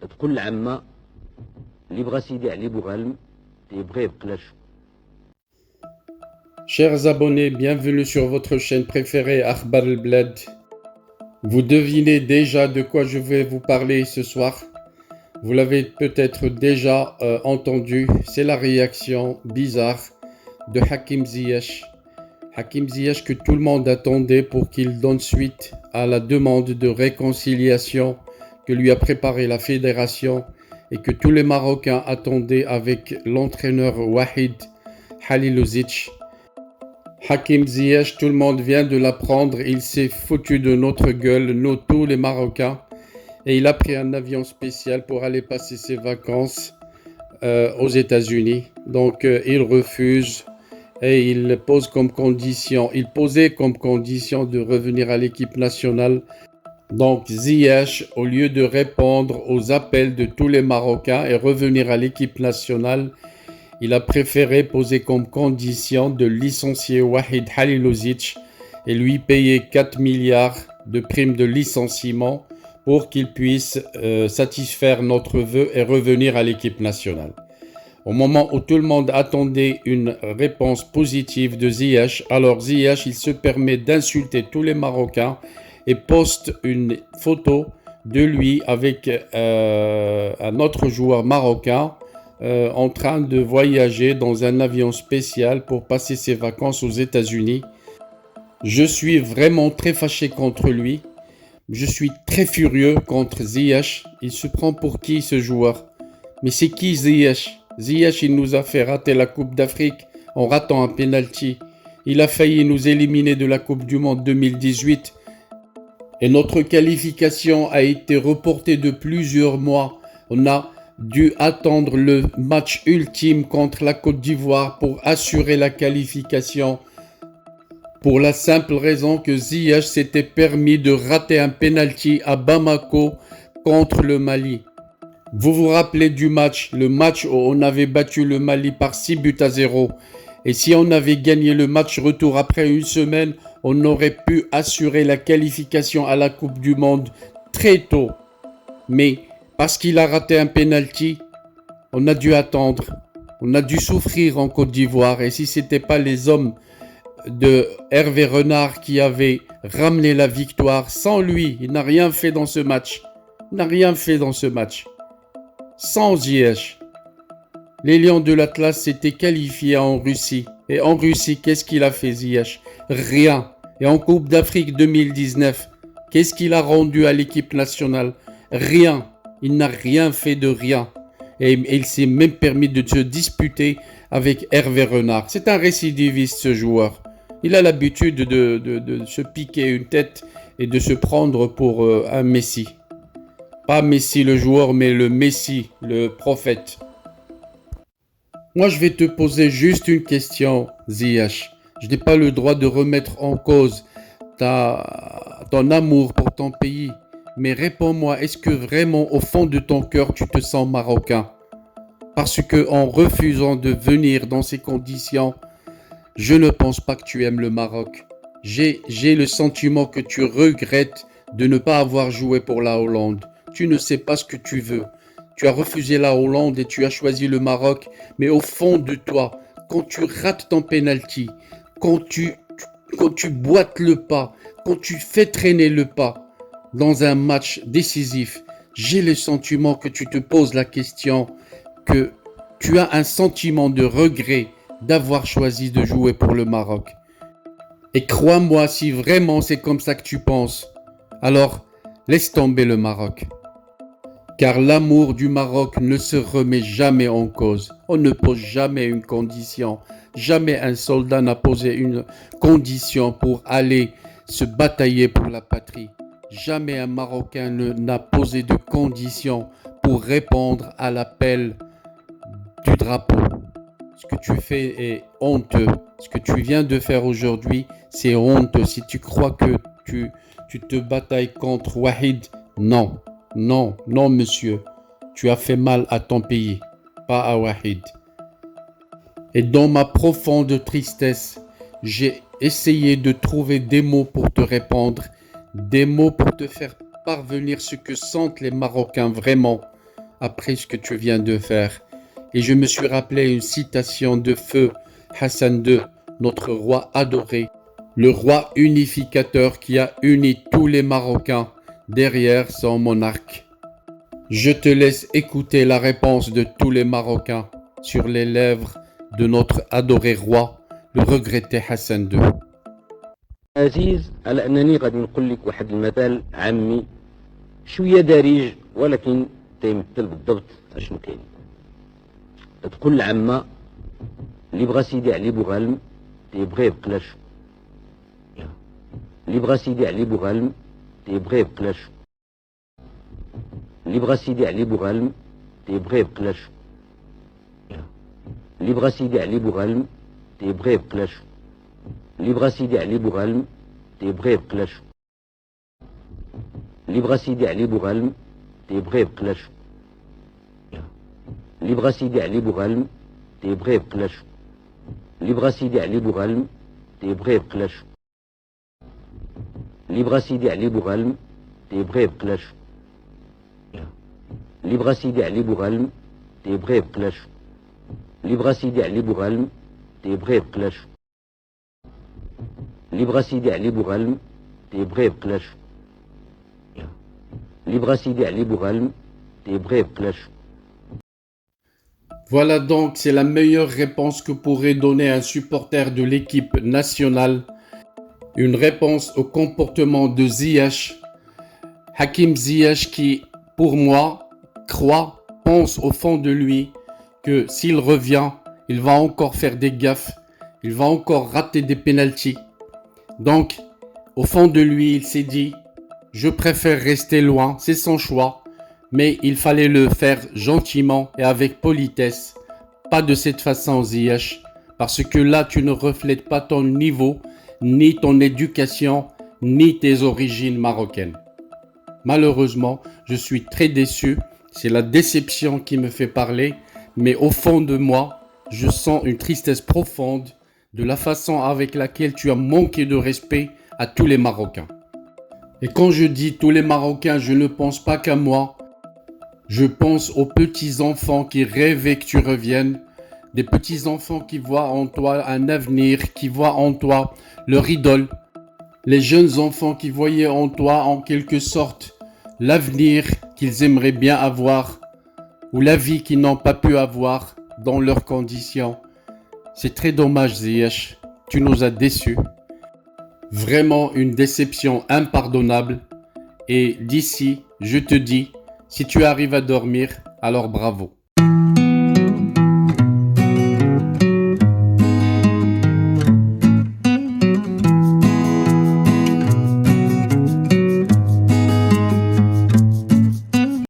تقول لعما اللي بغى سيدي علي بوغالم يبغى يبقى لا شو. Chers abonnés, bienvenue sur votre chaîne préférée Akhbar al-Bled. Vous devinez déjà de quoi je vais vous parler ce soir. Vous l'avez peut-être déjà entendu, c'est la réaction bizarre de Hakim Ziyech. Hakim Ziyech que tout le monde attendait pour qu'il donne suite à la demande de réconciliation que lui a préparée la fédération et que tous les Marocains attendaient avec l'entraîneur Wahid Halilovic. Hakim Ziyech, tout le monde vient de l'apprendre, il s'est foutu de notre gueule, nous tous les Marocains, et il a pris un avion spécial pour aller passer ses vacances aux États-Unis. Donc il refuse et il posait comme condition de revenir à l'équipe nationale. Donc Ziyech, au lieu de répondre aux appels de tous les Marocains et revenir à l'équipe nationale, il a préféré poser comme condition de licencier Wahid Halilovic et lui payer 4 milliards de primes de licenciement pour qu'il puisse satisfaire notre vœu et revenir à l'équipe nationale. Au moment où tout le monde attendait une réponse positive de Ziyech, alors Ziyech, il se permet d'insulter tous les Marocains et poste une photo de lui avec un autre joueur marocain en train de voyager dans un avion spécial pour passer ses vacances aux États-Unis. Je suis vraiment très fâché contre lui. Je suis très furieux contre Ziyech. Il se prend pour qui ce joueur? Mais c'est qui Ziyech? Ziyech, il nous a fait rater la Coupe d'Afrique en ratant un penalty. Il a failli nous éliminer de la Coupe du Monde 2018. Et notre qualification a été reportée de plusieurs mois. On a dû attendre le match ultime contre la Côte d'Ivoire pour assurer la qualification. Pour la simple raison que Ziyech s'était permis de rater un penalty à Bamako contre le Mali. Vous vous rappelez du match, le match où on avait battu le Mali par 6-0. Et si on avait gagné le match retour après une semaine, on aurait pu assurer la qualification à la Coupe du Monde très tôt. Mais parce qu'il a raté un penalty, on a dû attendre. On a dû souffrir en Côte d'Ivoire. Et si ce n'était pas les hommes de Hervé Renard qui avaient ramené la victoire, sans lui, il n'a rien fait dans ce match. Il n'a rien fait dans ce match. Sans Ziyech, les Lions de l'Atlas s'étaient qualifiés en Russie. Et en Russie, qu'est-ce qu'il a fait Ziyech? Rien. Et en Coupe d'Afrique 2019, qu'est-ce qu'il a rendu à l'équipe nationale? Rien. Il n'a rien fait de rien. Et il s'est même permis de se disputer avec Hervé Renard. C'est un récidiviste ce joueur. Il a l'habitude de se piquer une tête et de se prendre pour un Messi. Pas Messi le joueur, mais le Messi, le prophète. Moi, je vais te poser juste une question, Ziyech. Je n'ai pas le droit de remettre en cause ton amour pour ton pays. Mais réponds-moi, est-ce que vraiment au fond de ton cœur, tu te sens marocain? Parce que en refusant de venir dans ces conditions, je ne pense pas que tu aimes le Maroc. J'ai le sentiment que tu regrettes de ne pas avoir joué pour la Hollande. Tu ne sais pas ce que tu veux. Tu as refusé la Hollande et tu as choisi le Maroc. Mais au fond de toi, quand tu rates ton penalty, quand tu boites le pas, quand tu fais traîner le pas dans un match décisif, j'ai le sentiment que tu te poses la question, que tu as un sentiment de regret d'avoir choisi de jouer pour le Maroc. Et crois-moi, si vraiment c'est comme ça que tu penses, alors laisse tomber le Maroc. Car l'amour du Maroc ne se remet jamais en cause. On ne pose jamais une condition. Jamais un soldat n'a posé une condition pour aller se batailler pour la patrie. Jamais un Marocain n'a posé de conditions pour répondre à l'appel du drapeau. Ce que tu fais est honteux. Ce que tu viens de faire aujourd'hui, c'est honteux. Si tu crois que tu te batailles contre Wahid, non. Non, non monsieur, tu as fait mal à ton pays, pas à Wahid. Et dans ma profonde tristesse, j'ai essayé de trouver des mots pour te répondre, des mots pour te faire parvenir ce que sentent les Marocains vraiment. après ce que tu viens de faire. Et je me suis rappelé une citation de feu Hassan II, notre roi adoré, le roi unificateur qui a uni tous les Marocains derrière son monarque. Je te laisse écouter la réponse de tous les Marocains sur les lèvres de notre adoré roi, le regretté Hassan II. عزيز، على أنني غادي نقول لك واحد المثال عامي شوية دارج، ولكن تيمثل بالضبط اشنو كاين. تقول العامة اللي بغى سيدي علي بوغالم تيبغي بقلاشو، اللي بغى سيدي علي بوغالم تيبغي بقلاشو، اللي بغى سيدي علي بوغالم تيبغي بقلاشو، اللي بغى سيدي علي بوغالم تيبغي بقلاشو، اللي بغى سيدي علي بوغالم تيبغي بقلاشو، اللي بغى سيدي علي بوغالم تيبغي بقلاشو، اللي بغى سيدي علي بوغالم تيبغي بقلاشو، اللي بغى سيدي علي بوغالم تيبغي بقلاشو، اللي بغى سيدي علي بوغالم تيبغي بقلاشو، اللي بغى سيدي علي بوغالم تيبغي بقلاشو، اللي بغى سيدي علي بوغالم تيبغي بقلاشو، اللي بغى سيدي علي بوغالم تيبغي بقلاشو، اللي بغى سيدي علي بوغالم تيبغي بقلاشو. Voilà donc, c'est la meilleure réponse que pourrait donner un supporter de l'équipe nationale. Une réponse au comportement de Ziyech. Hakim Ziyech qui, pour moi, pense au fond de lui que s'il revient, il va encore faire des gaffes, il va encore rater des pénaltys. Donc, au fond de lui, il s'est dit, je préfère rester loin, c'est son choix, mais il fallait le faire gentiment et avec politesse. Pas de cette façon, Ziyech, parce que là, tu ne reflètes pas ton niveau, ni ton éducation, ni tes origines marocaines. Malheureusement, je suis très déçu. C'est la déception qui me fait parler, mais au fond de moi, je sens une tristesse profonde de la façon avec laquelle tu as manqué de respect à tous les Marocains. Et quand je dis tous les Marocains, je ne pense pas qu'à moi. Je pense aux petits-enfants qui rêvaient que tu reviennes, des petits-enfants qui voient en toi un avenir, qui voient en toi leur idole, les jeunes enfants qui voyaient en toi en quelque sorte l'avenir qu'ils aimeraient bien avoir ou la vie qu'ils n'ont pas pu avoir dans leurs conditions. C'est très dommage, Ziyech, tu nous as déçus. Vraiment une déception impardonnable. Et d'ici, je te dis, si tu arrives à dormir, alors bravo.